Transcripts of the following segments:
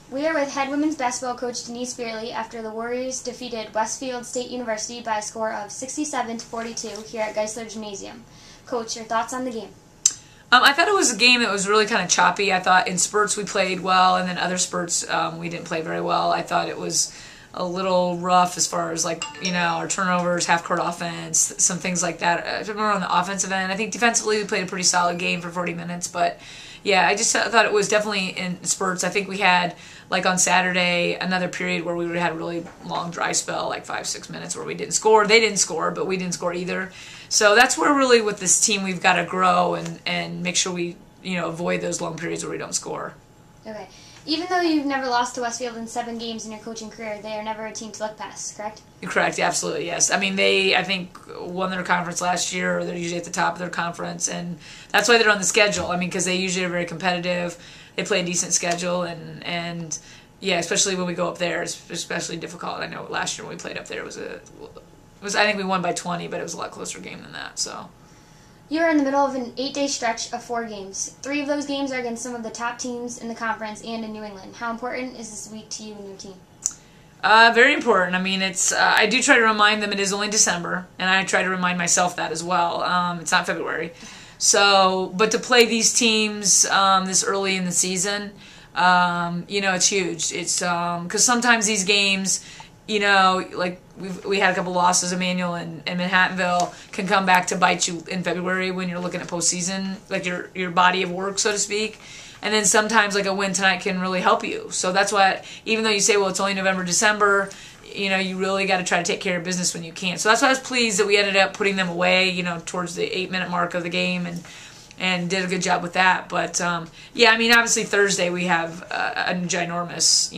We are with head women's basketball coach Denise Bierly after the Warriors defeated Westfield State University by a score of 67-42 here at Geisler Gymnasium. Coach, your thoughts on the game? I thought it was a game that was really kind of choppy. I thought in spurts we played well, and then other spurts we didn't play very well. I thought it was a little rough as far as, like, our turnovers, half-court offense, some things like that. More on the offensive end. I think defensively we played a pretty solid game for 40 minutes, but yeah, I just thought it was definitely in spurts. I think we had, like on Saturday, another period where we had a really long dry spell, like 5-6 minutes, where we didn't score. They didn't score, but we didn't score either. So that's where really with this team we've got to grow and make sure we avoid those long periods where we don't score. Okay. Even though you've never lost to Westfield in 7 games in your coaching career, they are never a team to look past, correct? Correct, absolutely, yes. I mean, they, I think, won their conference last year, or they're usually at the top of their conference, and that's why they're on the schedule. I mean, because they usually are very competitive. They play a decent schedule, and yeah, especially when we go up there, it's especially difficult. I know last year when we played up there, I think we won by 20, but it was a lot closer game than that, so. You are in the middle of an 8-day stretch of 4 games. 3 of those games are against some of the top teams in the conference and in New England. How important is this week to you and your team? Very important. I mean, I do try to remind them it is only December, and I try to remind myself that as well. It's not February. So, but to play these teams this early in the season, it's huge. It's because sometimes these games, like we had a couple losses, Emmanuel and Manhattanville, can come back to bite you in February when you're looking at postseason, like your body of work, so to speak. And then sometimes like a win tonight can really help you. So that's why, even though you say, well, it's only November, December, you really got to try to take care of business when you can. So that's why I was pleased that we ended up putting them away, towards the 8-minute mark of the game and did a good job with that. But yeah, I mean, obviously Thursday we have a ginormous,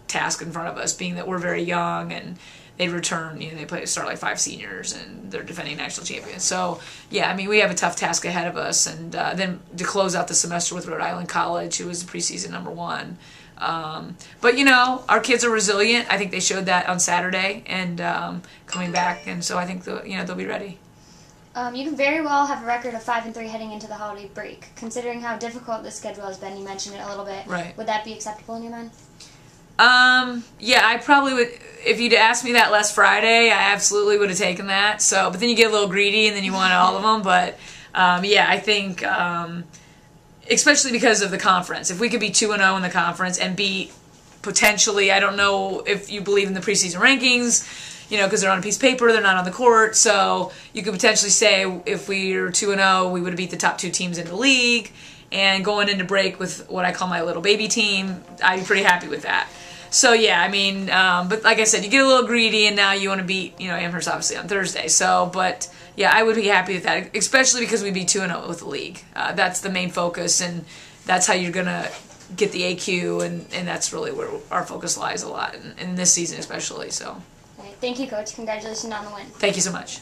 task in front of us, being that we're very young and they return, they start like 5 seniors and they're defending national champions. So yeah, I mean, we have a tough task ahead of us, and then to close out the semester with Rhode Island College, who was the preseason #1. But our kids are resilient. I think they showed that on Saturday and coming back, and so I think they'll be ready. You can very well have a record of 5-3 heading into the holiday break. Considering how difficult this schedule has been, you mentioned it a little bit. Right. Would that be acceptable in your mind? Yeah, I probably would. If you'd asked me that last Friday, I absolutely would have taken that. So, but then you get a little greedy and then you want all of them. But, yeah, I think, especially because of the conference. If we could be 2-0 in the conference and beat potentially, I don't know if you believe in the preseason rankings, because they're on a piece of paper, they're not on the court. So you could potentially say if we were 2-0, we would have beat the top 2 teams in the league. And going into break with what I call my little baby team, I'd be pretty happy with that. So yeah, I mean, but like I said, you get a little greedy, and now you want to beat, Amherst obviously on Thursday. So, but yeah, I would be happy with that, especially because we'd be 2-0 with the league. That's the main focus, and that's how you're gonna get the AQ, and that's really where our focus lies a lot in this season, especially. So. All right, thank you, Coach. Congratulations on the win. Thank you so much.